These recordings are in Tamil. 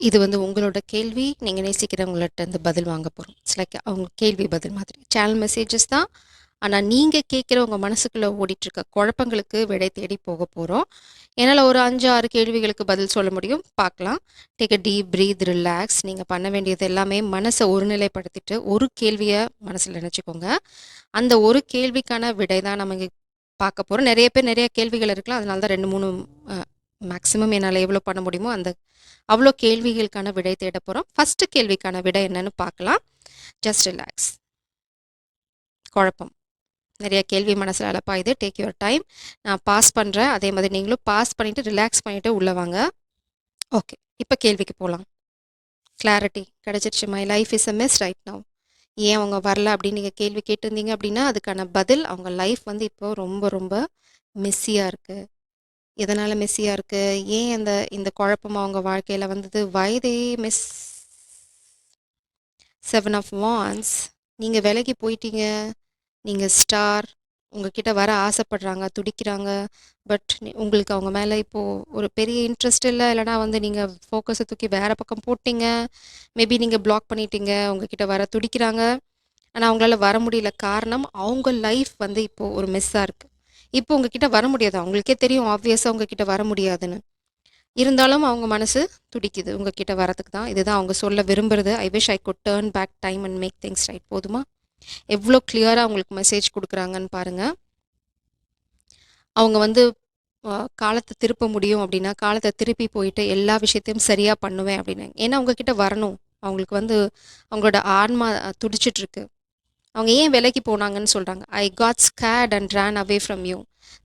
இது வந்து உங்களோட கேள்வி. நீங்க நேசிக்கிறவங்கள்ட்ட இருந்து பதில் வாங்க போறோம். இட்ஸ் லைக் அவங்க கேள்வி பதில் மாதிரி. சேனல் மெசேஜஸ் தான். ஆனா, நீங்க கேட்கிற உங்க மனசுக்குள்ள ஓடிட்டுருக்க குழப்பங்களுக்கு விடை தேடி போக போறோம். என்னால ஒரு 5, 6 கேள்விகளுக்கு பதில் சொல்ல முடியும். பார்க்கலாம். Take a deep breath, relax. நீங்க பண்ண வேண்டியது எல்லாமே மனச ஒருநிலைப்படுத்திட்டு, ஒரு கேள்விய மனசுல நெனச்சுக்கோங்க. அந்த ஒரு கேள்விக்கான விடை தான் நம்ம இங்க பார்க்க போறோம். நெறைய பேர் நெறைய கேள்விகள் இருக்கலாம். அதனால தான் 2, 3 அ மேக்ஸிமம் என்னால எவ்வளோ பண்ண முடியுமோ, அவ்வளோ கேள்விகளுக்கான விடை தேட போறோம். ஃபர்ஸ்ட் கேள்விக்கான விடை என்னன்னு பார்க்கலாம். Just relax. குழப்பம். நெறைய கேள்வி மனசுல அலப்பாயுது. Take your time. நான் பாஸ் பண்றேன். அதே மாதிரி நீங்களும் பாஸ் பண்ணிட்டு, ரிலாக்ஸ் பண்ணிட்டு உள்ள வாங்க. ஓகே. இப்ப கேள்விக்கு போலாம். கிளாரிட்டி கிடைச்சிருச்சு. My life is a mess right now. ஏன் அவங்க வரல அப்படின்னு நீங்க கேள்வி கேட்டிருந்தீங்க அப்படின்னா, அதுக்கான பதில் அவங்க லைஃப் வந்து இப்போ ரொம்ப ரொம்ப மெஸ்ஸியா இருக்கு. எதனால மெஸ்ஸியா இருக்கு? ஏன் இந்த குழப்பம் அவங்க வாழ்க்கையில வந்தது? வை தே மிஸ் 7 ஆஃப் வாண்ட்ஸ். நீங்க விலகி போயிட்டீங்க. நீங்க ஸ்டார். உங்ககிட்ட வர ஆசைப்படுறாங்க, துடிக்கிறாங்க. பட் உங்களுக்கு அவங்க மேல இப்போ ஒரு பெரிய இன்ட்ரெஸ்ட் இல்ல. இல்லன்னா வந்து நீங்க ஃபோக்கஸ தூக்கி வேற பக்கம் போட்டீங்க. மேபி நீங்க பிளாக் பண்ணிட்டீங்க. உங்ககிட்ட வர துடிக்கிறாங்க. ஆனா அவங்களால வர முடியல. காரணம் அவங்க லைஃப் வந்து இப்போ ஒரு மெஸ்ஸா இருக்கு. இப்போ உங்ககிட்ட வர முடியாது. அவங்களுக்கே தெரியும் ஆப்வியஸா உங்ககிட்ட வர முடியாதுன்னு. இருந்தாலும் அவங்க மனசு துடிக்குது உங்ககிட்ட வரதுக்கு தான். இதுதான் அவங்க சொல்ல விரும்புறது. I wish I could turn back time and make things right. போதுமா? எவ்வளோ கிளியரா உங்களுக்கு மெசேஜ் குடுக்குறாங்கன்னு பாருங்க. அவங்க வந்து காலத்த திருப்ப முடியும் அப்படின்னா, காலத்த திருப்பி போயிட்டு எல்லா விஷயத்தையும் சரியா பண்ணுவேன் அப்படின்னு. ஏன்னா உங்ககிட்ட வரணும். அவங்களுக்கு வந்து அவங்களோட ஆன்மா துடிச்சிட்டு இருக்கு. அவங்க ஏன் விலகி போனாங்கன்னு சொல்றாங்க. I got scared and ran away from you.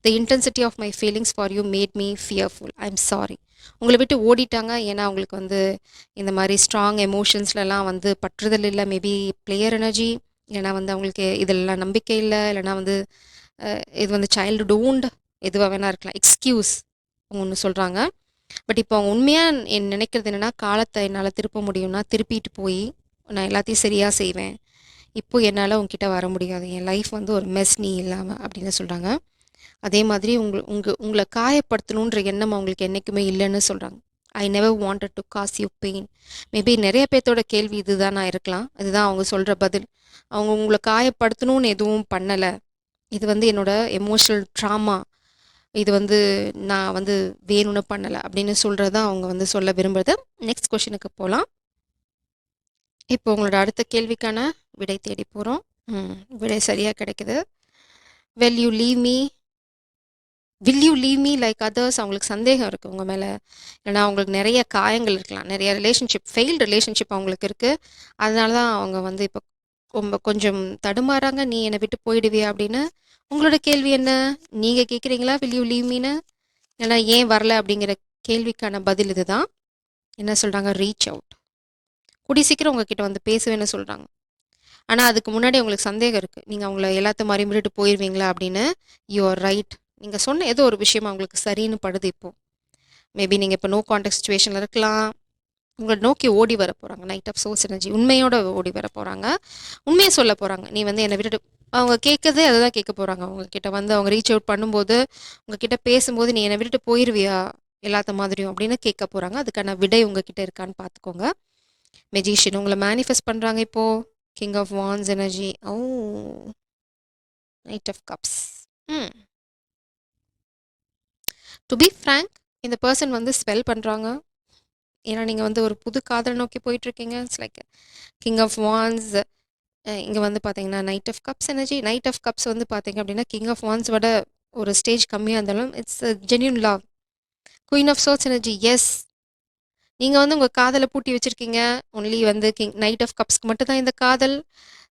The intensity of my feelings for you made me fearful. I am sorry. உங்கள விட்டு ஓடிட்டாங்க. ஏன்னா அவங்களுக்கு வந்து இந்த மாரி ஸ்ட்ராங் எமோஷன்ஸ்லலாம் வந்து பற்றுதல் இல்ல. Maybe player energy. இல்லைனா வந்து அவங்களுக்கு இதெல்லாம் நம்பிக்கை இல்ல. இல்லைனா வந்து இது வந்து சைல்டுஹுட் wound எதுவா வேணா இருக்கலாம். எக்ஸ்கியூஸ் ஒண்ணு சொல்றாங்க. பட் இப்போ அவங்க உண்மையா நினைக்கிறது என்னன்னா, காலத்த என்னால திருப்ப முடியும்னா, திருப்பிட்டு போய் நான் எல்லாத்தையும் சரியா செய்வேன். இப்போ என்னால உன்கிட்ட வர முடியாது. என் லைஃப் வந்து ஒரு மெஸ் நீ இல்லாம அப்படின்னு சொல்றாங்க. அதே மாதிரி உங்கள காயப்படுத்தணுன்ற எண்ணம் அவங்களுக்கு என்னைக்குமே இல்லன்னு சொல்றாங்க. I never wanted to cause you pain. Maybe நெறைய பேத்தோட கேள்வி இதுதானா இருக்கலாம். அதுதான் அவங்க சொல்ற பதில். அவங்க உங்கள காயப்படுத்தணும்னு எதுவும் பண்ணல. இது வந்து என்னோட எமோஷனல் ட்ராமா. இது வந்து நான் வந்து வேணும்னு பண்ணல அப்படின்னு சொல்றது தான் அவங்க வந்து சொல்ல விரும்புறது. நெக்ஸ்ட் கொஸ்டினுக்கு போலாம். இப்போ உங்களோட அடுத்த கேள்விக்கான விடை தேடி போறோம். ம். விடை சரியா கிடைக்குது. Well you leave me will you leave me like others. அவங்களுக்கு சந்தேகம் இருக்கு உங்க மேல. இல்லைனா அவங்களுக்கு நிறைய காயங்கள் இருக்கலாம். நிறைய ஃபெயில்டு ரிலேஷன்ஷிப் அவங்களுக்கு இருக்கு. அதனால தான் அவங்க வந்து இப்போ ரொம்ப கொஞ்சம் தடுமாறாங்க. நீ என்னை விட்டு போயிடுவியா அப்படின்னு. உங்களோட கேள்வி என்ன? நீங்க கேட்குறீங்களா வில் யூ லீவ் மீன்னு? இல்லைனா ஏன் வரல அப்படிங்கிற கேள்விக்கான பதில் இதுதான். என்ன சொல்றாங்க? Reach out. கூடிய சீக்கிரம் உங்ககிட்ட வந்து பேசுவேன்னு சொல்றாங்க. ஆனா அதுக்கு முன்னாடி உங்களுக்கு சந்தேகம் இருக்கு. நீங்க அவங்கள எல்லாத்த மாரி விட்டுட்டு போயிருவீங்களா அப்படின்னு. You are right. நீங்க சொன்ன ஏதோ ஒரு விஷயம் அவங்களுக்கு சரின்னு படுது இப்போ. மேபி நீங்க இப்போ நோ கான்டாக்ட் சிச்சுவேஷன்ல இருக்கலாம். உங்கள நோக்கி ஓடி வர போறாங்க. Knight of swords energy. உண்மையோட ஓடி வர போறாங்க. உண்மைய சொல்ல போறாங்க. நீ வந்து என்ன விட்டுட்டு அவங்க கேட்கறதே அததான் கேட்க போறாங்க. உங்ககிட்ட வந்து அவங்க ரீச் அவுட் பண்ணும்போது, உங்ககிட்ட பேசும்போது, "நீ என்ன விட்டுட்டு போயிருவியா? எல்லாத்த மாதிரியும்" அப்படின்னு கேட்க போறாங்க. அதுக்கான விடை உங்ககிட்ட இருக்கான்னு பார்த்துக்கோங்க. மெஜிஷியன் உங்கள மேனிஃபெஸ்ட் பண்றாங்க இப்போ. King of wands energy. ஓ! Knight of cups. Hmm. To be frank, இந்த பெர்சன் வந்து ஸ்பெல் பண்றாங்க. ஏன்னா நீங்க வந்து ஒரு புது காதல் நோக்கி போயிட்டுருக்கீங்க. It's like king of wands. இங்க வந்து பார்த்தீங்கன்னா, knight of cups energy. Knight of cups வந்து பார்த்தீங்க அப்படின்னா, கிங் ஆஃப் வாண்ட்ஸ் விட ஒரு ஸ்டேஜ் கம்மியா இருந்தாலும், it's a genuine love. Queen of swords energy. Yes. நீங்க வந்து உங்க காதல பூட்டி வச்சிருக்கீங்க. ஒன்லி வந்து நைட் ஆஃப் கப்ஸ்க்கு மட்டும் தான் இந்த காதல்.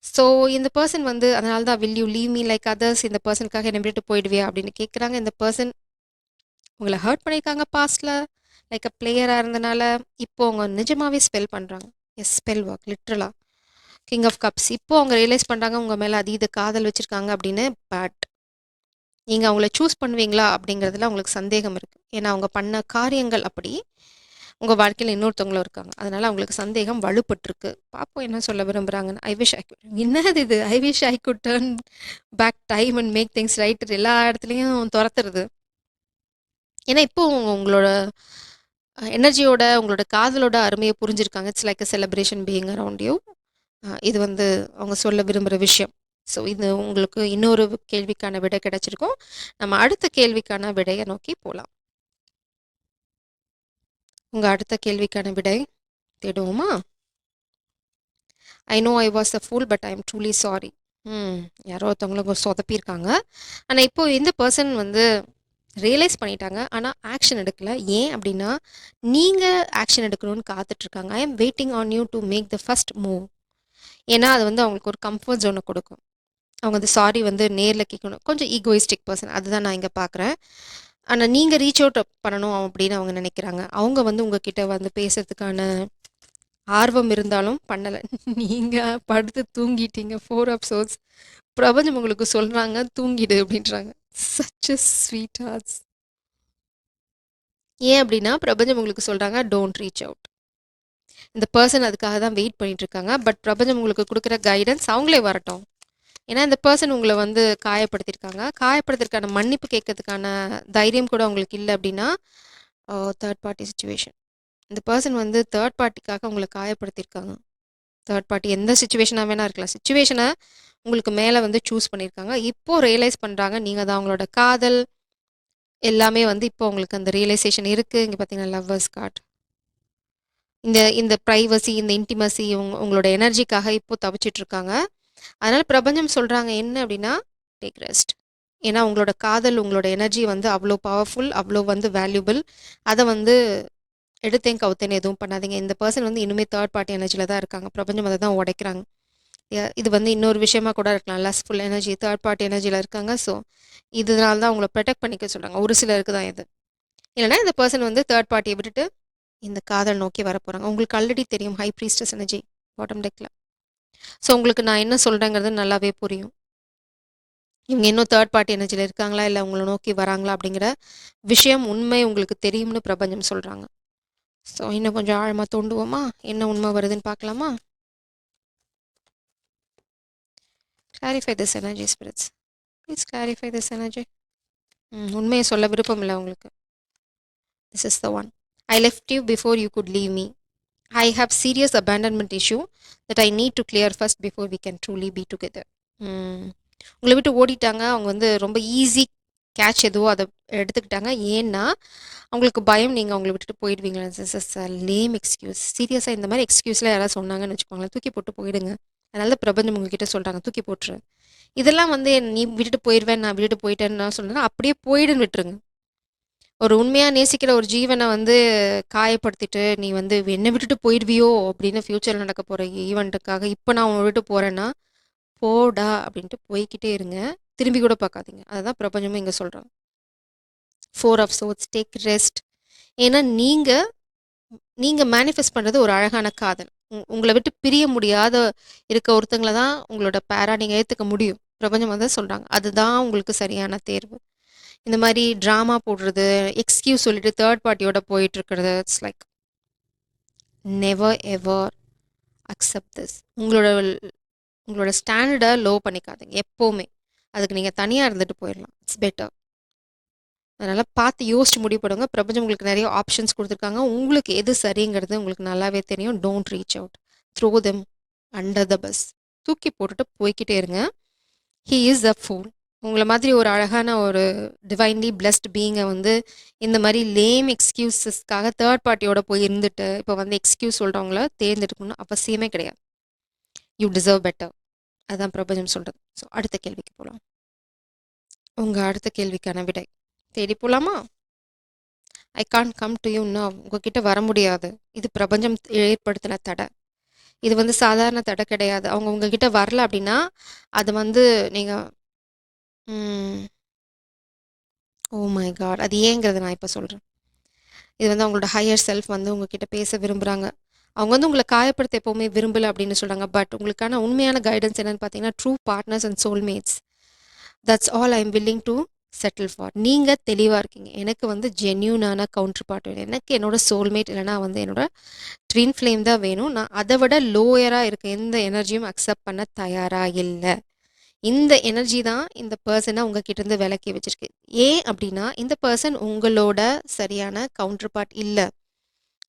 ஸோ இந்த பெர்சன் வந்து அதனால தான் will you leave me like others. இந்த பெர்சனுக்காக என்ன விட்டுட்டு போயிடுவியா அப்படின்னு கேட்குறாங்க. இந்த பெர்சன் உங்கள ஹர்ட் பண்ணியிருக்காங்க பாஸ்ட்ல. லைக் அ பிளேயரா இருந்தனால, இப்போ அவங்க நிஜமாவே ஸ்பெல் பண்றாங்க. எஸ், ஸ்பெல் ஒர்க் லிட்ரலா. King of cups. இப்போ அவங்க ரியலைஸ் பண்றாங்க உங்க மேல அதீத காதல் வச்சிருக்காங்க அப்படின்னு. பட் நீங்க அவங்கள சூஸ் பண்ணுவீங்களா அப்படிங்கிறதுல உங்களுக்கு சந்தேகம் இருக்கு. ஏன்னா அவங்க பண்ண காரியங்கள் அப்படி. உங்க வாழ்க்கையில இன்னொருத்தவங்களும் இருக்காங்க. அதனால அவங்களுக்கு சந்தேகம் வலுப்பட்டுருக்கு. பாப்போம் என்ன சொல்ல விரும்புறாங்கன்னு. ஐ விஷ் ஐ குட். என்னது இது? I wish I could turn back time and make things right. எல்லா இடத்துலயும் தொரத்துறது. ஏன்னா இப்போ உங்களோட எனர்ஜியோட, உங்களோட காதலோட அருமைய புரிஞ்சிருக்காங்க. It's like a celebration being around you. இது வந்து அவங்க சொல்ல விரும்புற விஷயம். ஸோ இது உங்களுக்கு இன்னொரு கேள்விக்கான விடை கிடைச்சிருக்கும். நம்ம அடுத்த கேள்விக்கான விடைய நோக்கி போலாம். உங்க அடுத்த கேள்விக்கான விடை தேடுவோமா? I know I was a fool but I am truly sorry. Hmm. யாரோ ஒருத்தவங்கள சொதப்பியிருக்காங்க. ஆனா இப்போ இந்த பெர்சன் வந்து ரியலைஸ் பண்ணிட்டாங்க. ஆனா ஆக்ஷன் எடுக்கல. ஏன் அப்டின்னா, நீங்க ஆக்ஷன் எடுக்கணும்னு காத்துட்ருக்காங்க. I am waiting on you to make the first move. ஏன்னா, அது வந்து அவங்களுக்கு ஒரு கம்ஃபர்ட் ஜோன கொடுக்கும். அவங்க அந்த சாரி வந்து நேர்ல கேட்கணும். கொஞ்சம் ஈகோயிஸ்டிக் பெர்சன். அதுதான் நான் இங்க பார்க்குறேன். ஆனா நீங்க ரீச் அவுட் பண்ணணும் அப்படின்னு அவங்க நினைக்கிறாங்க. அவங்க வந்து உங்ககிட்ட வந்து பேசுறதுக்கான ஆர்வம் இருந்தாலும் பண்ணல. நீங்க படுத்து தூங்கிட்டீங்க. 4 ஆஃப் சோர்ட்ஸ். பிரபஞ்சம் உங்களுக்கு சொல்றாங்க, தூங்கிடு அப்படின்றாங்க. Such a sweet hearts. ஏன் அப்படின்னா, பிரபஞ்சம் உங்களுக்கு சொல்றாங்க, டோன்ட் ரீச் அவுட். இந்த பெர்சன் அதுக்காக தான் வெயிட் பண்ணிட்டு இருக்காங்க. பட் பிரபஞ்சம் உங்களுக்கு குடுக்குற கைடன்ஸ் அவங்களே வரட்டும். ஏன்னா இந்த பெர்சன் உங்கள வந்து காயப்படுத்தியிருக்காங்க. காயப்படுத்துறதுக்கான மன்னிப்பு கேட்கறதுக்கான தைரியம் கூட உங்களுக்கு இல்ல அப்படின்னா, தேர்ட் பார்ட்டி சிச்சுவேஷன். இந்த பெர்சன் வந்து தேர்ட் பார்ட்டிக்காக உங்கள காயப்படுத்தியிருக்காங்க. தேர்ட் பார்ட்டி எந்த சிச்சுவேஷனா வேணா இருக்கலாம். சிச்சுவேஷன உங்களுக்கு மேல வந்து சூஸ் பண்ணியிருக்காங்க. இப்போ ரியலைஸ் பண்றாங்க. நீங்க தான் அவங்களோட காதல் எல்லாமே வந்து இப்போ உங்களுக்கு அந்த ரியலைசேஷன் இருக்கு. இங்க பார்த்தீங்கன்னா லவ்வர்ஸ் கார்ட். இந்த இந்த பிரைவசி, இந்த இன்டிமசி உங்களோட எனர்ஜிக்காக இப்போ தவிச்சிட்டு இருக்காங்க. அதனால பிரபஞ்சம் சொல்றாங்க என்ன அப்படின்னா, டேக் ரெஸ்ட். ஏன்னா உங்களோட காதல், உங்களோட எனர்ஜி வந்து அவ்வளோ பவர்ஃபுல், அவ்வளோ வந்து வேல்யூபிள். அத வந்து எடுத்தேன் கவுத்தேன்னு எதுவும் பண்ணாதீங்க. இந்த பெர்சன் வந்து இன்னுமே தேர்ட் பார்ட்டி எனர்ஜில தான் இருக்காங்க. பிரபஞ்சம் அத தான் உடைக்கிறாங்க. இது வந்து இன்னொரு விஷயமா கூட இருக்கலாம். லஸ்ட்ஃபுல் எனர்ஜி, தேர்ட் பார்ட்டி எனர்ஜில இருக்காங்க. ஸோ இதனால தான் அவங்கள புரொடெக்ட் பண்ணிக்க சொல்றாங்க. ஒரு சிலருக்கு தான் இது. இல்லைன்னா இந்த பெர்சன் வந்து தேர்ட் பார்ட்டியை விட்டுட்டு இந்த காதல் நோக்கி வரப்போறாங்க. உங்களுக்கு ஆல்ரெடி தெரியும் ஹை ப்ரீஸ்டஸ் எனர்ஜி பாட்டம் டெக்ல. ஸோ உங்களுக்கு நான் என்ன சொல்றேங்கிறது நல்லாவே புரியும். இவங்க இன்னும் தேர்ட் பார்ட்டி எனர்ஜில இருக்காங்களா, இல்ல உங்கள நோக்கி வராங்களா அப்படிங்கிற விஷயம் உண்மை உங்களுக்கு தெரியும்னு பிரபஞ்சம் சொல்றாங்க. ஸோ இன்னும் கொஞ்சம் ஆழமா தோண்டுவோமா? என்ன உண்மை வருதுன்னு பார்க்கலாமா? Clarify this energy spirits. Please clarify this energy. உண்மையை சொல்ல விருப்பம் இல்லை உங்களுக்கு. This is the one. I left you before you good leave me. I have serious abandonment issue that I need to clear first before we can truly be together. உங்களை விட்டு ஓடிட்டாங்க. அவங்க வந்து ரொம்ப ஈஸி கேட்ச் எதுவோ அதை எடுத்துக்கிட்டாங்க. ஏன்னா அவங்களுக்கு பயம் நீங்கள் அவங்கள விட்டுட்டு போயிடுவீங்களா. This லேம் excuse. சீரியஸாக இந்த மாதிரி எக்ஸ்கியூஸ்லாம் யாராவது சொன்னாங்கன்னு வச்சுக்கோங்களேன், தூக்கி போட்டு போயிடுங்க. அதனால பிரபஞ்சம் உங்ககிட்ட சொல்கிறாங்க, தூக்கி போட்டுரு. இதெல்லாம் வந்து நீ விட்டுட்டு போயிடுவேன், நான் விட்டுட்டு போயிட்டேன்னு நான் சொன்னேன்னா அப்படியே போயிடுன்னு விட்டுருங்க. ஒரு உண்மையாக நேசிக்கிற ஒரு ஜீவனை வந்து காயப்படுத்திட்டு நீ வந்து என்னை விட்டுட்டு போயிடுவியோ அப்படின்னு ஃப்யூச்சரில் நடக்க போகிற ஈவெண்ட்டுக்காக இப்போ நான் உன்னை விட்டு போகிறேன்னா போடா அப்படின்ட்டு போய்கிட்டே இருங்க. திரும்பி கூட பார்க்காதீங்க. அதுதான் பிரபஞ்சமும் இங்கே சொல்கிறாங்க. 4 ஆஃப் சோர்ட்ஸ். Take rest. ஏன்னா நீங்கள் மேனிஃபெஸ்ட் பண்ணுறது ஒரு அழகான காதல். உங்களை விட்டு பிரிய முடியாத இருக்க ஒருத்தங்களை தான் உங்களோட பேரா நீங்கள் ஏற்றுக்க முடியும். பிரபஞ்சம் வந்து சொல்கிறாங்க அதுதான் உங்களுக்கு சரியான தேர்வு. இந்த மாதிரி ட்ராமா போடுறது, எக்ஸ்கியூஸ் சொல்லிட்டு தேர்ட் பார்ட்டியோட போயிட்டு இருக்கிறது, it's like never ever accept this. உங்களோட ஸ்டாண்டர்டை லோ பண்ணிக்காதீங்க எப்போவுமே. அதுக்கு நீங்கள் தனியாக இருந்துட்டு போயிடலாம். It's better. அதனால் பார்த்து யோசிச்சு முடிவு பண்ணுங்க. பிரபஞ்சம் உங்களுக்கு நிறைய ஆப்ஷன்ஸ் கொடுத்துருக்காங்க. உங்களுக்கு எது சரிங்கிறது உங்களுக்கு நல்லாவே தெரியும். Don't reach out. Throw them under the bus. தூக்கி போட்டுட்டு போய்கிட்டே இருங்க. He is a pool. உங்களை மாதிரி ஒரு அழகான ஒரு டிவைன்லி பிளஸ்ட் பீயிங்கை வந்து இந்த மாதிரி லேம் எக்ஸ்கியூசஸ்க்காக தேர்ட் பார்ட்டியோட போய் இருந்துட்டு இப்போ வந்து எக்ஸ்கியூஸ் சொல்கிறவங்கள தேர்ந்தெடுக்கணும்னு அவசியமே கிடையாது. You deserve better. அதுதான் பிரபஞ்சம் சொல்கிறது. ஸோ அடுத்த கேள்விக்கு போகலாம். உங்கள் அடுத்த கேள்விக்கான விடை தேடி போகலாமா? I can't come to you now. உங்ககிட்ட வர முடியாது. இது பிரபஞ்சம் ஏற்படுத்தின தடை. இது வந்து சாதாரண தடை கிடையாது. அவங்க உங்ககிட்ட வரல அப்படின்னா அது வந்து நீங்கள் ஓ மை காட், அது ஏங்கிறத நான் இப்போ சொல்கிறேன். இது வந்து அவங்களோட ஹையர் செல்ஃப் வந்து உங்ககிட்ட பேச விரும்புகிறாங்க. அவங்க வந்து உங்களை காயப்படுத்த எப்போவுமே விரும்பலை அப்படின்னு சொல்கிறாங்க. பட் உங்களுக்கான உண்மையான கைடன்ஸ் என்னென்னு பார்த்தீங்கன்னா, true partners and soulmates. That's all I am willing to settle for. நீங்கள் தெளிவாக இருக்கீங்க. எனக்கு வந்து ஜென்யூனான கவுண்டர் பார்ட் வேணும். எனக்கு என்னோட சோல்மேட் இல்லைனா வந்து என்னோட ட்வின் ஃப்ளேம் தான் வேணும். நான் அதை விட லோயராக இருக்க எந்த எனர்ஜியும் அக்செப்ட் பண்ண தயாராக இல்லை. இந்த எனர்ஜி தான் இந்த பர்சனை உங்ககிட்ட இருந்து விலக்கி வச்சிருக்கு. ஏன் அப்படின்னா இந்த பர்சன் உங்களோட சரியான கவுண்டர் பார்ட் இல்லை.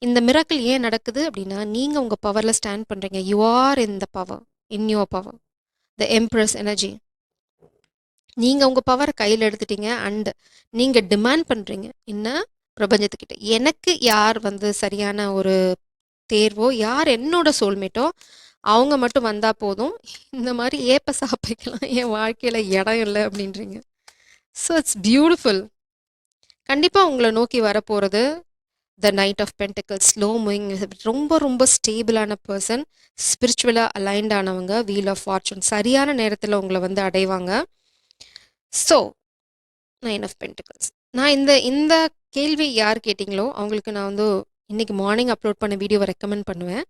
இந்த மிராக்கிள் ஏன் நடக்குது அப்படின்னா, நீங்க உங்க பவர்ல ஸ்டாண்ட் பண்றீங்க. You are in the power. In your power. The empress energy. நீங்க உங்க பவர கையில எடுத்துட்டீங்க அண்ட் நீங்க டிமாண்ட் பண்றீங்க. என்ன? பிரபஞ்சத்துக்கிட்ட. எனக்கு யார் வந்து சரியான ஒரு தேர்வோ, யார் என்னோட சோல்மேட்டோ, அவங்க மட்டும் வந்தா போதும். இந்த மாரி ஏப்ப சாப்பிக்கலாம் என் வாழ்க்கையில இடம் இல்ல அப்படின்றீங்க. So it's beautiful. கண்டிப்பா உங்கள நோக்கி வரப்போறது the knight of pentacles. Slow moving, ரொம்ப ரொம்ப ஸ்டேபிளான பர்சன், ஸ்பிரிச்சுவலா அலைன்ட் ஆனவங்க, வீல் ஆஃப் ஃபார்ச்சூன் சரியான நேரத்துல உங்கள வந்து அடைவாங்க. So nine of pentacles. நான் இந்த இந்த கேள்வி யார் கேட்டீங்களோ அவங்களுக்கு நான் வந்து இன்னைக்கு மார்னிங் அப்லோட் பண்ண வீடியோவை ரெக்கமெண்ட் பண்ணுவேன்.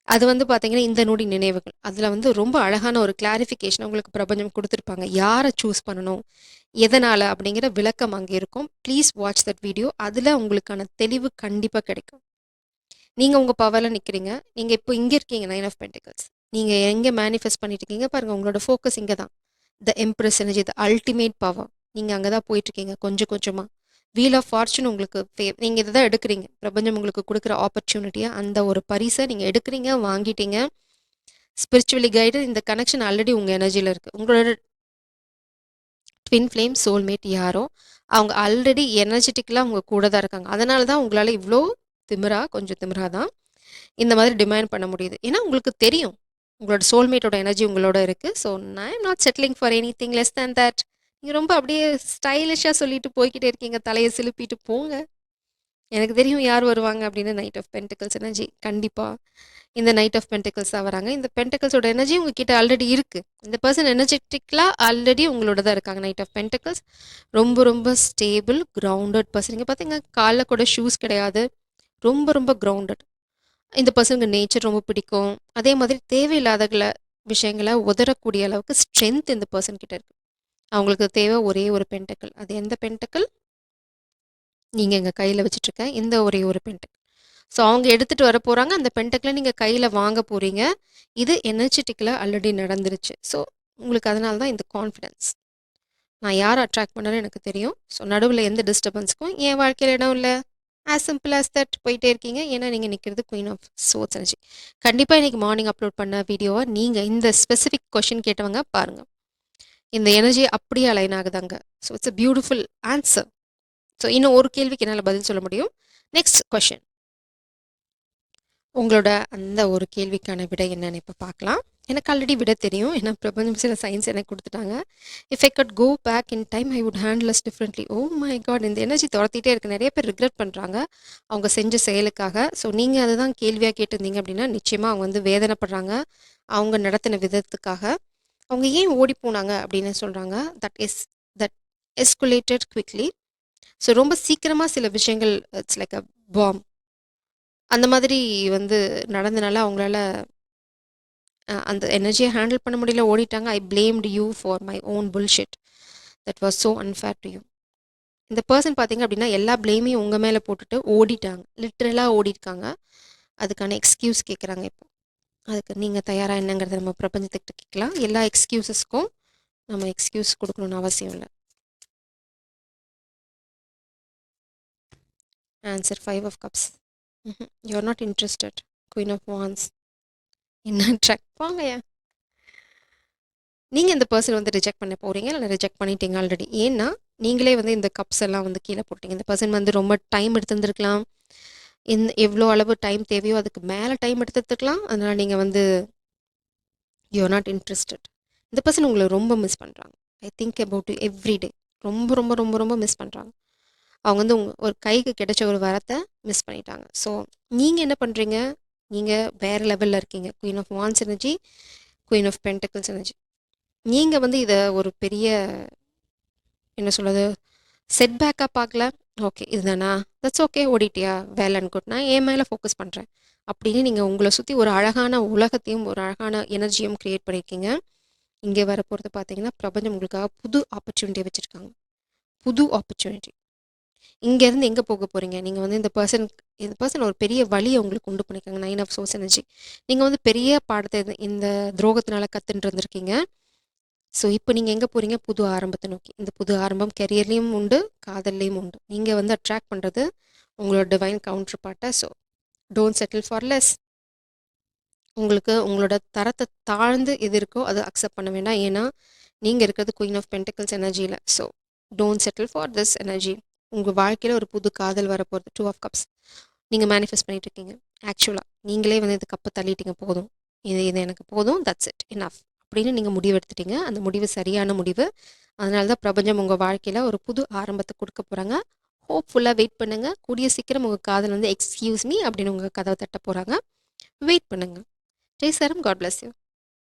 அது வந்து பார்த்தீங்கன்னா, இந்த நொடி நினைவுகள். அதில வந்து ரொம்ப அழகான ஒரு கிளாரிஃபிகேஷன் உங்களுக்கு பிரபஞ்சம் குடுத்துருப்பாங்க. யார சூஸ் பண்ணணும், எதனால அப்படிங்கிற விளக்கம் அங்க இருக்கும். Please watch that video. அதில உங்களுக்கான தெளிவு கண்டிப்பா கிடைக்கும். நீங்க உங்க பவர்ல நிக்கிறீங்க. நீங்க இப்போ இங்க இருக்கீங்க நைன் ஆஃப் பென்டிகல்ஸ். நீங்க எங்க மேனிஃபெஸ்ட் பண்ணிட்டு இருக்கீங்க பாருங்க. உங்களோட ஃபோக்கஸ் இங்க தான். The empress energy, the ultimate power. நீங்க அங்க தான் போயிட்டுருக்கீங்க கொஞ்சம் கொஞ்சமா. வீல் ஆஃப் ஃபார்ச்சூன் உங்களுக்கு நீங்க இத தான் எடுக்குறீங்க. பிரபஞ்சம் உங்களுக்கு குடுக்குற ஆப்பர்ச்சுனிட்டியா அந்த ஒரு பரிச நீங்க எடுக்குறீங்க, வாங்கிட்டீங்க. Spiritually guided. இந்த கனெக்ஷன் ஆல்ரெடி உங்க எனர்ஜில இருக்கு. உங்களோட ட்வின் ஃப்ளேம், சோல்மேட் யாரோ, அவங்க ஆல்ரெடி எனர்ஜெட்டிக்கலா உங்க கூட தான் இருக்காங்க. அதனால தான் உங்களால இவ்ளோ திமிரா, கொஞ்சம் திமிரா தான் இந்த மாதிரி டிமாண்ட் பண்ண முடியுது. ஏன்னா உங்களுக்கு தெரியும். உங்களோட சோல்மேட்டோட எனர்ஜி உங்களோட இருக்கு. So I am not settling for anything less than that. நீங்க ரொம்ப அப்படியே ஸ்டைலிஷா சொல்லிட்டு போய்க்கிட்டே இருக்கீங்க. தலைய சிலுப்பிட்டு போங்க. எனக்கு தெரியும் யார் வருவாங்க அப்படின்னு. Knight of pentacles energy. கண்டிப்பா இந்த நைட் ஆஃப் பென்டிகல்ஸ் தான் வராங்க. இந்த பென்டிகல்ஸோட எனர்ஜி உங்ககிட்ட ஆல்ரெடி இருக்கு. இந்த பர்சன் எனர்ஜெட்டிக்கலா ஆல்ரெடி உங்களோட தான் இருக்காங்க. நைட் ஆஃப் பென்டிகல்ஸ் ரொம்ப ரொம்ப ஸ்டேபிள், கிரவுண்டட் பர்சன். நீங்க பார்த்தீங்க கால்ல கூட ஷூஸ் கிடையாது. ரொம்ப ரொம்ப கிரவுண்டட். இந்த பர்சனுக்கு நேச்சர் ரொம்ப பிடிக்கும். அதே மாதிரி தேவையில்லாதகள விஷயங்கள உதறக்கூடிய அளவுக்கு ஸ்ட்ரென்த் இந்த பர்சன் கிட்ட இருக்கு. அவங்களுக்கு தேவை ஒரே ஒரு பென்டக்கிள். அது எந்த பென்டக்கிள்? நீங்க எங்க கையில வச்சுட்டுருக்க இந்த ஒரே ஒரு பென்டக்கிள். ஸோ அவங்க எடுத்துட்டு வர போறாங்க. அந்த பென்டக்கிள நீங்க கையில வாங்க போறீங்க. இது எனர்ஜெட்டிக்கலா ஆல்ரெடி நடந்துருச்சு. ஸோ உங்களுக்கு அதனால தான் இந்த கான்ஃபிடன்ஸ். நான் யார அட்ராக்ட் பண்ணேன்னு எனக்கு தெரியும். ஸோ நடுவுல எந்த டிஸ்டர்பன்ஸ்க்கும் என் வாழ்க்கையில இடம் இல்ல. ஆஸ் சிம்பிள் ஆஸ் தட் போயிட்டே இருக்கீங்க. ஏன்னா நீங்க நிக்கிறது குயின் ஆஃப் சோர்ட்ஸ் எனர்ஜி. கண்டிப்பா இன்னைக்கு மார்னிங் அப்லோட் பண்ண வீடியோவ நீங்க இந்த ஸ்பெசிஃபிக் கொஸ்டின் கேட்டவங்க பாருங்க. இந்த எனர்ஜி அப்படியே அலைன் ஆகுதாங்க. So it's a beautiful answer. So இன்னும் ஒரு கேள்விக்கு என்னால பதில் சொல்ல முடியும். Next question. உங்களோட அந்த ஒரு கேள்விக்கான விடை என்னன்னு இப்ப பார்க்கலாம். எனக்கு ஆல்ரெடி விடை தெரியும். ஏன்னா பிரபஞ்சம் சில சயின்ஸ் எனக்கு குடுத்துட்டாங்க. If I could go back in time I would handle us differently. Oh my God! இந்த எனர்ஜி தொரத்திட்டே இருக்கு. நெறைய பேர் ரிக்ரெட் பண்றாங்க. அவங்க செஞ்ச செயலுக்காக. ஸோ நீங்க அதுதான் கேள்வியா கேட்டிருந்தீங்க அப்படின்னா, நிச்சயமா அவங்க வந்து வேதனைப்படுறாங்க. அவங்க நடத்தின விதத்துக்காக. அவங்க ஏன் ஓடி போனாங்க அப்படின்னு சொல்றாங்க. That எஸ்குலேட்டட் quickly. ஸோ ரொம்ப சீக்கிரமா சில விஷயங்கள் இட்ஸ் லைக் அ பாம். அந்த மாதிரி வந்து நடந்தனால அவங்களால அந்த எனர்ஜிய ஹேண்டில் பண்ண முடியல, ஓடிட்டாங்க. I blamed you for my own bullshit. That was so unfair to you. இந்த பெர்சன் பார்த்தீங்க அப்படின்னா, எல்லா பிளேமையும் உங்க மேல போட்டுட்டு ஓடிட்டாங்க. லிட்டரலா ஓடிருக்காங்க. அதுக்கான எக்ஸ்கியூஸ் கேட்குறாங்க இப்போ. அதுக்கு நீங்க தயாரா என்னங்கிறத நம்ம பிரபஞ்சத்துக்கிட்ட கேட்கலாம். எல்லா எக்ஸ்கியூஸஸ்க்கும் நம்ம எக்ஸ்கியூஸ் குடுக்கணும்னு அவசியம் இல்ல. Answer 5 of cups. You are not interested. Queen of wands. என்ன ட்ரக் போங்கயா. நீங்க இந்த பெர்சன் வந்து ரிஜெக்ட் பண்ண போறீங்க. இல்ல ரிஜெக்ட் பண்ணிட்டீங்க ஆல்ரெடி. ஏன்னா, நீங்களே வந்து இந்த கப்ஸ் எல்லாம் வந்து கீழ போட்டீங்க. இந்த பெர்சன் வந்து ரொம்ப டைம் எடுத்திருந்திருக்கலாம். எவ்ளோ அளவு டைம் தேவையோ அதுக்கு மேல டைம் எடுத்திருக்கலாம். அதனால நீங்க வந்து யூ ஆர் நாட் இன்ட்ரஸ்டட். இந்த பெர்சன் உங்கள ரொம்ப மிஸ் பண்றாங்க. I think about you every day. ரொம்ப ரொம்ப ரொம்ப ரொம்ப மிஸ் பண்றாங்க. அவங்க வந்து ஒரு கைக்கு கிடைச்ச ஒரு வரத்த மிஸ் பண்ணிட்டாங்க. ஸோ நீங்க என்ன பண்றீங்க? நீங்க வேற லெவல்ல இருக்கீங்க. Queen of wands energy, queen of pentacles energy. நீங்க வந்து இத ஒரு பெரிய என்ன சொல்றது? செட் பேக்கா பார்க்கல. ஓகே இதுதானா? தட்ஸ் ஓகே ஓடிட்டியா? Well and good. நான் என் மேல ஃபோக்கஸ் பண்றேன். அப்படின்னு நீங்க உங்கள சுத்தி ஒரு அழகான உலகத்தையும், ஒரு அழகான எனர்ஜியும் கிரியேட் பண்ணியிருக்கீங்க. இங்க வரப்போறது பார்த்தீங்கன்னா, பிரபஞ்சம் உங்களுக்காக புது ஆப்பர்ச்சுனிட்டிய வச்சிருக்காங்க. புது ஆப்பர்ச்சுனிட்டி. இங்கேருந்து எங்க போக போறீங்க? நீங்க வந்து இந்த பர்சன் ஒரு பெரிய வலிய உங்களுக்கு உண்டு பண்ணியிருக்காங்க. 9 ஆஃப் சோர்ஸ் எனர்ஜி. நீங்க வந்து பெரிய பாடத்த இந்த துரோகத்தினால கத்துட்டு இருந்திருக்கீங்க. ஸோ இப்போ நீங்க எங்க போறீங்க? புது ஆரம்பத்த நோக்கி. இந்த புது ஆரம்பம் கெரியர்லயும் உண்டு, காதல்லையும் உண்டு. நீங்க வந்து அட்ராக்ட் பண்றது உங்களோட டிவைன் கவுண்டர் பார்ட்ட. So don't settle for less. உங்களுக்கு உங்களோட தரத்தை தாழ்ந்து எது இருக்கோ அதை அக்செப்ட் பண்ண வேண்டாம். ஏன்னா நீங்கள் இருக்கிறது குயின் ஆஃப் பென்டிகல்ஸ் எனர்ஜியில். So don't settle for this energy. உங்கள் வாழ்க்கையில் ஒரு புது காதல் வரப்போகிறது. 2 of Cups நீங்கள் மேனிஃபெஸ்ட் பண்ணிட்டு இருக்கீங்க. ஆக்சுவலாக நீங்களே வந்து இது கப்பை தள்ளிட்டீங்க. போதும், இது எனக்கு போதும், தட்ஸ் இட், இனஃப் அப்படின்னு நீங்கள் முடிவு எடுத்துட்டீங்க. அந்த முடிவு சரியான முடிவு. அதனால தான் பிரபஞ்சம் உங்கள் வாழ்க்கையில் ஒரு புது ஆரம்பத்தை கொடுக்க போகிறாங்க. ஹோப்ஃபுல்லாக வெயிட் பண்ணுங்கள். கூடிய சீக்கிரம் உங்கள் காதல் வந்து எக்ஸ்கியூஸ் மீ அப்படின்னு உங்கள் கதவை தட்ட போகிறாங்க. வெயிட் பண்ணுங்கள். ஜெய் சரம், காட் பிளஸ் யூ.